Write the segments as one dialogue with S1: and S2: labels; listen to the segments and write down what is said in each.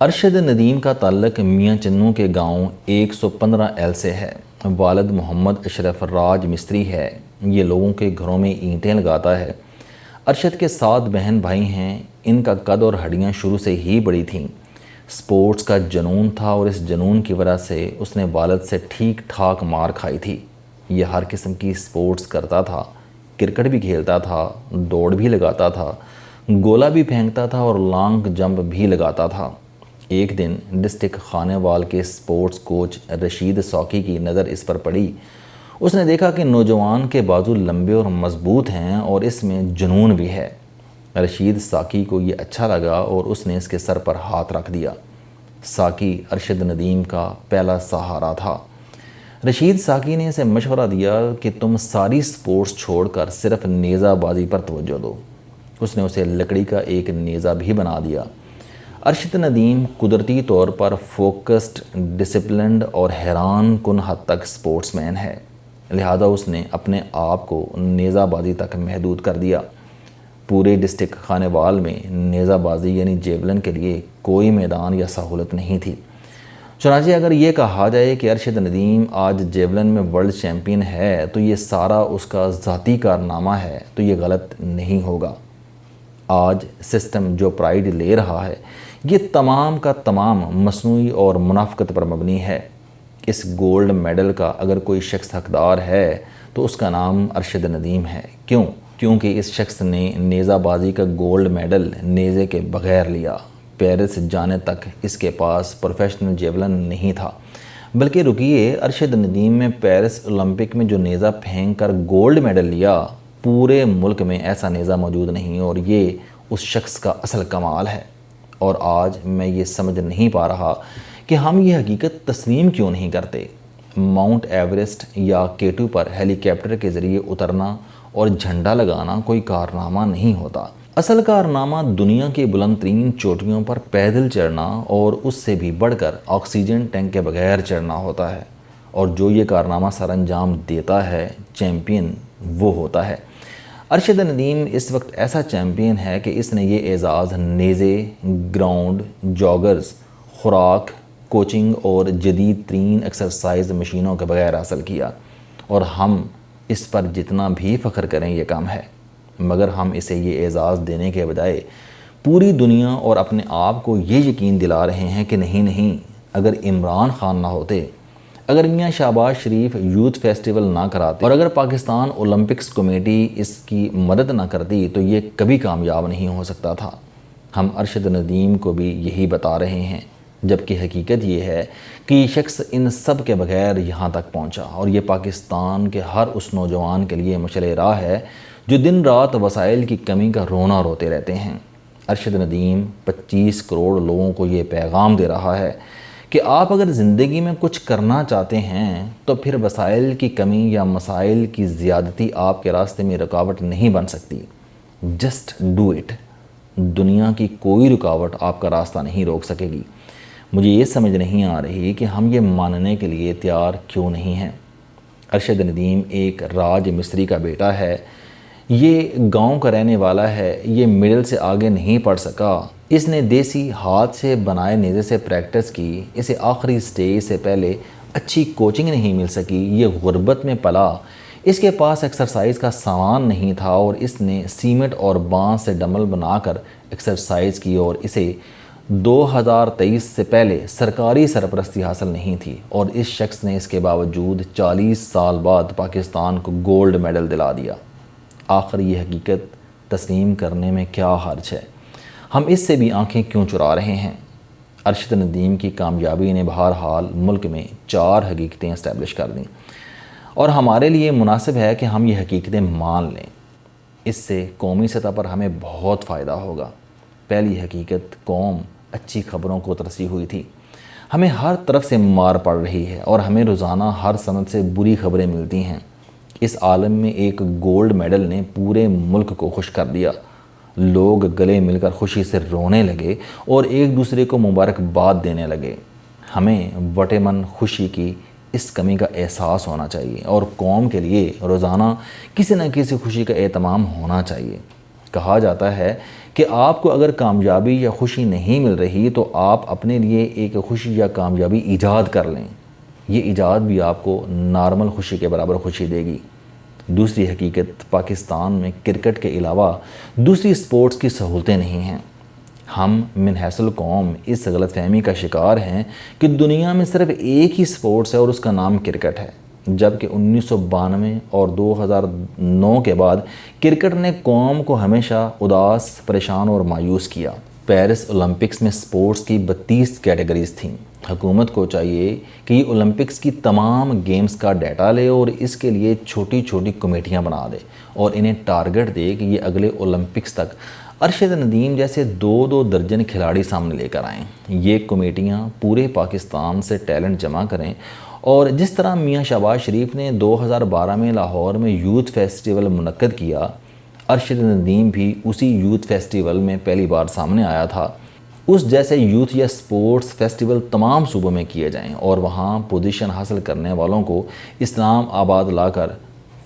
S1: ارشد ندیم کا تعلق میاں چنوں کے گاؤں 115 ایل سے ہے۔ والد محمد اشرف راج مستری ہے۔ یہ لوگوں کے گھروں میں اینٹیں لگاتا ہے۔ ارشد کے 7 بہن بھائی ہیں۔ ان کا قد اور ہڈیاں شروع سے ہی بڑی تھیں۔ سپورٹس کا جنون تھا اور اس جنون کی وجہ سے اس نے والد سے ٹھیک ٹھاک مار کھائی تھی۔ یہ ہر قسم کی سپورٹس کرتا تھا، کرکٹ بھی کھیلتا تھا، دوڑ بھی لگاتا تھا، گولا بھی پھینکتا تھا اور لانگ جمپ بھی لگاتا تھا۔ ایک دن ڈسٹرکٹ خانے وال کے سپورٹس کوچ رشید ساکی کی نظر اس پر پڑی۔ اس نے دیکھا کہ نوجوان کے بازو لمبے اور مضبوط ہیں اور اس میں جنون بھی ہے۔ رشید ساکی کو یہ اچھا لگا اور اس نے اس کے سر پر ہاتھ رکھ دیا۔ ساکی ارشد ندیم کا پہلا سہارا تھا۔ رشید ساکی نے اسے مشورہ دیا کہ تم ساری سپورٹس چھوڑ کر صرف نیزہ بازی پر توجہ دو۔ اس نے اسے لکڑی کا ایک نیزہ بھی بنا دیا۔ ارشد ندیم قدرتی طور پر فوکسڈ، ڈسپلنڈ اور حیران کن حد تک سپورٹس مین ہے، لہذا اس نے اپنے آپ کو نیزہ بازی تک محدود کر دیا۔ پورے ڈسٹرکٹ خانے وال میں نیزہ بازی یعنی جیولن کے لیے کوئی میدان یا سہولت نہیں تھی۔ چنانچہ اگر یہ کہا جائے کہ ارشد ندیم آج جیولن میں ورلڈ چیمپئن ہے تو یہ سارا اس کا ذاتی کارنامہ ہے تو یہ غلط نہیں ہوگا۔ آج سسٹم جو پرائیڈ لے رہا ہے یہ تمام کا تمام مصنوعی اور منافقت پر مبنی ہے۔ اس گولڈ میڈل کا اگر کوئی شخص حقدار ہے تو اس کا نام ارشد ندیم ہے۔ کیونکہ اس شخص نے نیزہ بازی کا گولڈ میڈل نیزے کے بغیر لیا۔ پیرس جانے تک اس کے پاس پروفیشنل جیولن نہیں تھا، بلکہ رکیے، ارشد ندیم میں پیرس اولمپک میں جو نیزہ پھینک کر گولڈ میڈل لیا، پورے ملک میں ایسا نیزہ موجود نہیں اور یہ اس شخص کا اصل کمال ہے۔ اور آج میں یہ سمجھ نہیں پا رہا کہ ہم یہ حقیقت تسلیم کیوں نہیں کرتے۔ ماؤنٹ ایوریسٹ یا K2 پر ہیلی کاپٹر کے ذریعے اترنا اور جھنڈا لگانا کوئی کارنامہ نہیں ہوتا۔ اصل کارنامہ دنیا کے بلند ترین چوٹیوں پر پیدل چڑھنا اور اس سے بھی بڑھ کر آکسیجن ٹینک کے بغیر چڑھنا ہوتا ہے، اور جو یہ کارنامہ سر انجام دیتا ہے، چیمپئن وہ ہوتا ہے۔ ارشد ندیم اس وقت ایسا چیمپئن ہے کہ اس نے یہ اعزاز نیزے، گراؤنڈ، جاگرز، خوراک، کوچنگ اور جدید ترین ایکسرسائز مشینوں کے بغیر حاصل کیا، اور ہم اس پر جتنا بھی فخر کریں یہ کم ہے۔ مگر ہم اسے یہ اعزاز دینے کے بجائے پوری دنیا اور اپنے آپ کو یہ یقین دلا رہے ہیں کہ نہیں، اگر عمران خان نہ ہوتے، اگر میاں شہباز شریف یوتھ فیسٹیول نہ کراتے اور اگر پاکستان اولمپکس کمیٹی اس کی مدد نہ کرتی تو یہ کبھی کامیاب نہیں ہو سکتا تھا۔ ہم ارشد ندیم کو بھی یہی بتا رہے ہیں، جبکہ حقیقت یہ ہے کہ یہ شخص ان سب کے بغیر یہاں تک پہنچا، اور یہ پاکستان کے ہر اس نوجوان کے لیے مشعل راہ ہے جو دن رات وسائل کی کمی کا رونا روتے رہتے ہیں۔ ارشد ندیم 25 کروڑ لوگوں کو یہ پیغام دے رہا ہے کہ آپ اگر زندگی میں کچھ کرنا چاہتے ہیں تو پھر وسائل کی کمی یا مسائل کی زیادتی آپ کے راستے میں رکاوٹ نہیں بن سکتی۔ Just do it. دنیا کی کوئی رکاوٹ آپ کا راستہ نہیں روک سکے گی۔ مجھے یہ سمجھ نہیں آ رہی کہ ہم یہ ماننے کے لیے تیار کیوں نہیں ہیں۔ ارشد ندیم ایک راج مستری کا بیٹا ہے، یہ گاؤں کا رہنے والا ہے، یہ مڈل سے آگے نہیں پڑھ سکا، اس نے دیسی ہاتھ سے بنائے نیزے سے پریکٹس کی، اسے آخری سٹیج سے پہلے اچھی کوچنگ نہیں مل سکی، یہ غربت میں پلا، اس کے پاس ایکسرسائز کا سامان نہیں تھا اور اس نے سیمنٹ اور بانس سے ڈمبل بنا کر ایکسرسائز کی، اور اسے 2023 سے پہلے سرکاری سرپرستی حاصل نہیں تھی، اور اس شخص نے اس کے باوجود 40 سال بعد پاکستان کو گولڈ میڈل دلا دیا۔ آخر یہ حقیقت تسلیم کرنے میں کیا حرج ہے؟ ہم اس سے بھی آنکھیں کیوں چرا رہے ہیں؟ ارشد ندیم کی کامیابی نے بہرحال ملک میں 4 حقیقتیں اسٹیبلش کر دیں، اور ہمارے لیے مناسب ہے کہ ہم یہ حقیقتیں مان لیں۔ اس سے قومی سطح پر ہمیں بہت فائدہ ہوگا۔ پہلی حقیقت، قوم اچھی خبروں کو ترسی ہوئی تھی۔ ہمیں ہر طرف سے مار پڑ رہی ہے اور ہمیں روزانہ ہر سمت سے بری خبریں ملتی ہیں۔ اس عالم میں ایک گولڈ میڈل نے پورے ملک کو خوش کر دیا۔ لوگ گلے مل کر خوشی سے رونے لگے اور ایک دوسرے کو مبارکباد دینے لگے۔ ہمیں وٹے من خوشی کی اس کمی کا احساس ہونا چاہیے اور قوم کے لیے روزانہ کسی نہ کسی خوشی کا اہتمام ہونا چاہیے۔ کہا جاتا ہے کہ آپ کو اگر کامیابی یا خوشی نہیں مل رہی تو آپ اپنے لیے ایک خوشی یا کامیابی ایجاد کر لیں، یہ ایجاد بھی آپ کو نارمل خوشی کے برابر خوشی دے گی۔ دوسری حقیقت، پاکستان میں کرکٹ کے علاوہ دوسری سپورٹس کی سہولتیں نہیں ہیں۔ ہم من حیث القوم اس غلط فہمی کا شکار ہیں کہ دنیا میں صرف ایک ہی سپورٹس ہے اور اس کا نام کرکٹ ہے، جبکہ 1992 اور 2009 کے بعد کرکٹ نے قوم کو ہمیشہ اداس، پریشان اور مایوس کیا۔ پیرس اولمپکس میں سپورٹس کی 32 کیٹیگریز تھیں۔ حکومت کو چاہیے کہ یہ اولمپکس کی تمام گیمز کا ڈیٹا لے اور اس کے لیے چھوٹی چھوٹی کمیٹیاں بنا دے اور انہیں ٹارگٹ دے کہ یہ اگلے اولمپکس تک ارشد ندیم جیسے 2 درجن کھلاڑی سامنے لے کر آئیں۔ یہ کمیٹیاں پورے پاکستان سے ٹیلنٹ جمع کریں اور جس طرح میاں شہباز شریف نے 2012 میں لاہور میں یوتھ فیسٹیول منعقد کیا، ارشد ندیم بھی اسی یوتھ فیسٹیول میں پہلی بار سامنے آیا تھا۔ اس جیسے یوتھ یا سپورٹس فیسٹیول تمام صوبوں میں کیے جائیں اور وہاں پوزیشن حاصل کرنے والوں کو اسلام آباد لا کر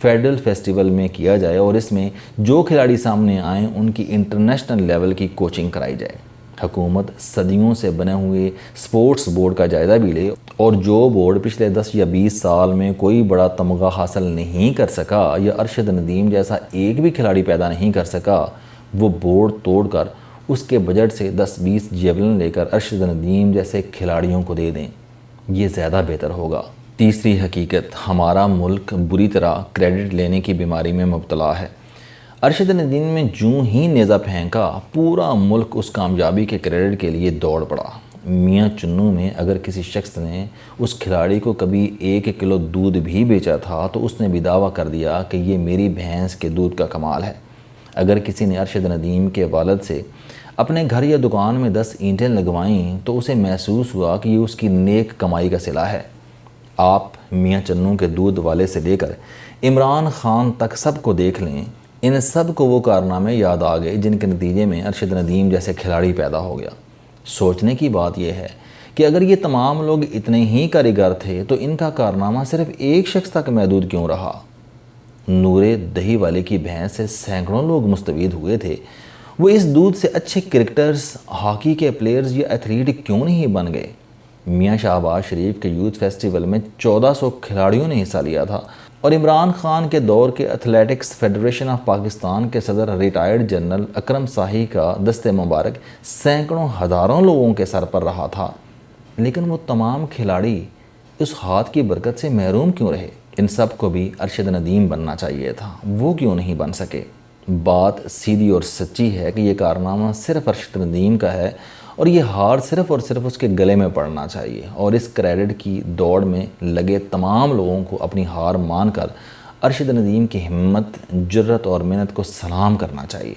S1: فیڈرل فیسٹیول میں کیا جائے اور اس میں جو کھلاڑی سامنے آئیں ان کی انٹرنیشنل لیول کی کوچنگ کرائی جائے۔ حکومت صدیوں سے بنے ہوئے سپورٹس بورڈ کا جائزہ بھی لے اور جو بورڈ پچھلے 10 یا 20 سال میں کوئی بڑا تمغہ حاصل نہیں کر سکا یا ارشد ندیم جیسا ایک بھی کھلاڑی پیدا نہیں کر سکا، وہ بورڈ توڑ کر اس کے بجٹ سے 10-20 جیولن لے کر ارشد ندیم جیسے کھلاڑیوں کو دے دیں، یہ زیادہ بہتر ہوگا۔ تیسری حقیقت، ہمارا ملک بری طرح کریڈٹ لینے کی بیماری میں مبتلا ہے۔ ارشد ندیم میں جوں ہی نیزہ پھینکا، پورا ملک اس کامیابی کے کریڈٹ کے لیے دوڑ پڑا۔ میاں چنوں میں اگر کسی شخص نے اس کھلاڑی کو کبھی 1 کلو دودھ بھی بیچا تھا تو اس نے بھی دعویٰ کر دیا کہ یہ میری بھینس کے دودھ کا کمال ہے۔ اگر کسی نے ارشد ندیم کے والد سے اپنے گھر یا دکان میں 10 اینٹیں لگوائیں تو اسے محسوس ہوا کہ یہ اس کی نیک کمائی کا صلہ ہے۔ آپ میاں چنوں کے دودھ والے سے لے کر عمران خان تک سب کو دیکھ لیں، ان سب کو وہ کارنامے یاد آ گئے جن کے نتیجے میں ارشد ندیم جیسے کھلاڑی پیدا ہو گیا۔ سوچنے کی بات یہ ہے کہ اگر یہ تمام لوگ اتنے ہی کاریگر تھے تو ان کا کارنامہ صرف ایک شخص تک محدود کیوں رہا؟ نور دہی والے کی بھینس سے سینکڑوں لوگ مستفید ہوئے تھے، وہ اس دودھ سے اچھے کرکٹرز، ہاکی کے پلیئرز یا ایتھلیٹ کیوں نہیں بن گئے؟ میاں شہباز شریف کے یوتھ فیسٹیول میں 1400 کھلاڑیوں نے حصہ لیا تھا اور عمران خان کے دور کے ایتھلیٹکس فیڈریشن آف پاکستان کے صدر ریٹائرڈ جنرل اکرم ساہی کا دست مبارک سینکڑوں ہزاروں لوگوں کے سر پر رہا تھا، لیکن وہ تمام کھلاڑی اس ہاتھ کی برکت سے محروم کیوں رہے؟ ان سب کو بھی ارشد ندیم بننا چاہیے تھا، وہ کیوں نہیں بن سکے؟ بات سیدھی اور سچی ہے کہ یہ کارنامہ صرف ارشد ندیم کا ہے اور یہ ہار صرف اور صرف اس کے گلے میں پڑنا چاہیے اور اس کریڈٹ کی دوڑ میں لگے تمام لوگوں کو اپنی ہار مان کر ارشد ندیم کی ہمت، جرت اور محنت کو سلام کرنا چاہیے۔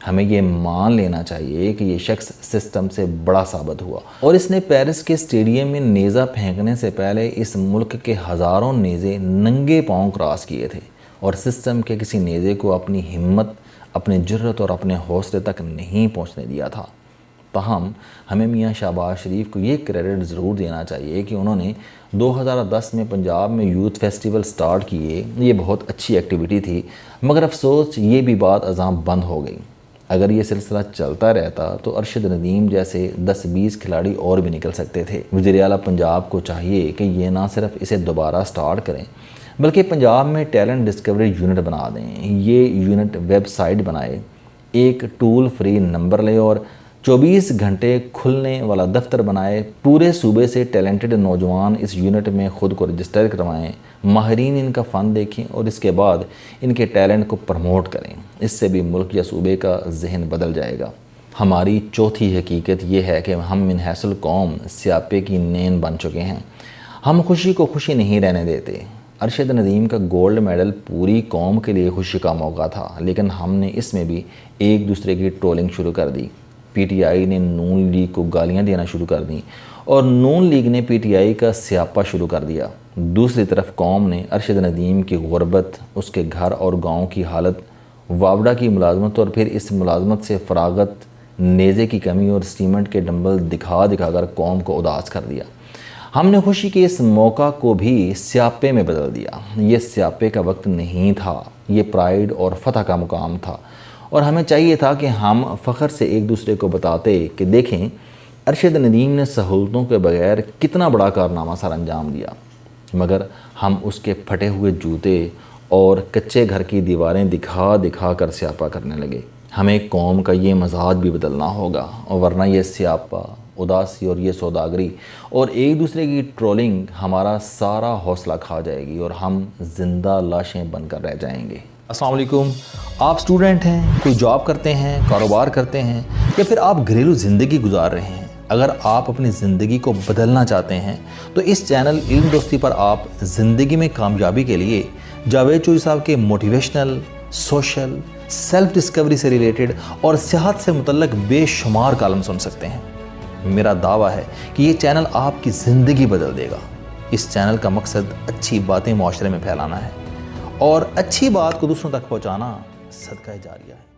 S1: ہمیں یہ مان لینا چاہیے کہ یہ شخص سسٹم سے بڑا ثابت ہوا اور اس نے پیرس کے اسٹیڈیم میں نیزہ پھینکنے سے پہلے اس ملک کے ہزاروں نیزے ننگے پاؤں کراس کیے تھے اور سسٹم کے کسی نیزے کو اپنی ہمت، اپنی جرت اور اپنے حوصلے تک نہیں پہنچنے دیا تھا۔ تاہم ہمیں میاں شہباز شریف کو یہ کریڈٹ ضرور دینا چاہیے کہ انہوں نے 2010 میں پنجاب میں یوتھ فیسٹیول سٹارٹ کیے۔ یہ بہت اچھی ایکٹیویٹی تھی، مگر افسوس یہ بھی بات ازاں بند ہو گئی۔ اگر یہ سلسلہ چلتا رہتا تو ارشد ندیم جیسے 10-20 کھلاڑی اور بھی نکل سکتے تھے۔ وزیر اعلیٰ پنجاب کو چاہیے کہ یہ نہ صرف اسے دوبارہ سٹارٹ کریں بلکہ پنجاب میں ٹیلنٹ ڈسکوری یونٹ بنا دیں۔ یہ یونٹ ویب سائٹ بنائے، ایک ٹول فری نمبر لے اور 24 گھنٹے کھلنے والا دفتر بنائے۔ پورے صوبے سے ٹیلنٹڈ نوجوان اس یونٹ میں خود کو رجسٹر کروائیں، ماہرین ان کا فن دیکھیں اور اس کے بعد ان کے ٹیلنٹ کو پروموٹ کریں۔ اس سے بھی ملک یا صوبے کا ذہن بدل جائے گا۔ ہماری چوتھی حقیقت یہ ہے کہ ہم من حیث القوم سیاپے کی نین بن چکے ہیں۔ ہم خوشی کو خوشی نہیں رہنے دیتے۔ ارشد ندیم کا گولڈ میڈل پوری قوم کے لیے خوشی کا موقع تھا، لیکن ہم نے اس میں بھی ایک دوسرے کی ٹرولنگ شروع کر دی۔ پی ٹی آئی نے نون لیگ کو گالیاں دینا شروع کر دیں اور نون لیگ نے پی ٹی آئی کا سیاپا شروع کر دیا۔ دوسری طرف قوم نے ارشد ندیم کی غربت، اس کے گھر اور گاؤں کی حالت، وابڈا کی ملازمت اور پھر اس ملازمت سے فراغت، نیزے کی کمی اور سیمنٹ کے ڈمبل دکھا کر قوم کو اداس کر دیا۔ ہم نے خوشی کے اس موقع کو بھی سیاپے میں بدل دیا۔ یہ سیاپے کا وقت نہیں تھا، یہ پرائیڈ اور فتح کا مقام تھا اور ہمیں چاہیے تھا کہ ہم فخر سے ایک دوسرے کو بتاتے کہ دیکھیں ارشد ندیم نے سہولتوں کے بغیر کتنا بڑا کارنامہ سر انجام دیا، مگر ہم اس کے پھٹے ہوئے جوتے اور کچے گھر کی دیواریں دکھا دکھا کر سیاپا کرنے لگے۔ ہمیں قوم کا یہ مزاج بھی بدلنا ہوگا، اور ورنہ یہ سیاپا، اداسی اور یہ سوداگری اور ایک دوسرے کی ٹرولنگ ہمارا سارا حوصلہ کھا جائے گی اور ہم زندہ لاشیں بن کر رہ جائیں گے۔ السلام علیکم، آپ سٹوڈنٹ ہیں، کوئی جاب کرتے ہیں، کاروبار کرتے ہیں، یا پھر آپ گھریلو زندگی گزار رہے ہیں۔ اگر آپ اپنی زندگی کو بدلنا چاہتے ہیں تو اس چینل علم دوستی پر آپ زندگی میں کامیابی کے لیے جاوید چوہدری صاحب کے موٹیویشنل، سوشل، سیلف ڈسکوری سے ریلیٹڈ اور صحت سے متعلق بے شمار کالم سن سکتے ہیں۔ میرا دعویٰ ہے کہ یہ چینل آپ کی زندگی بدل دے گا۔ اس چینل کا مقصد اچھی باتیں معاشرے میں پھیلانا ہے، اور اچھی بات کو دوسروں تک پہنچانا صدقہ جاریہ ہے۔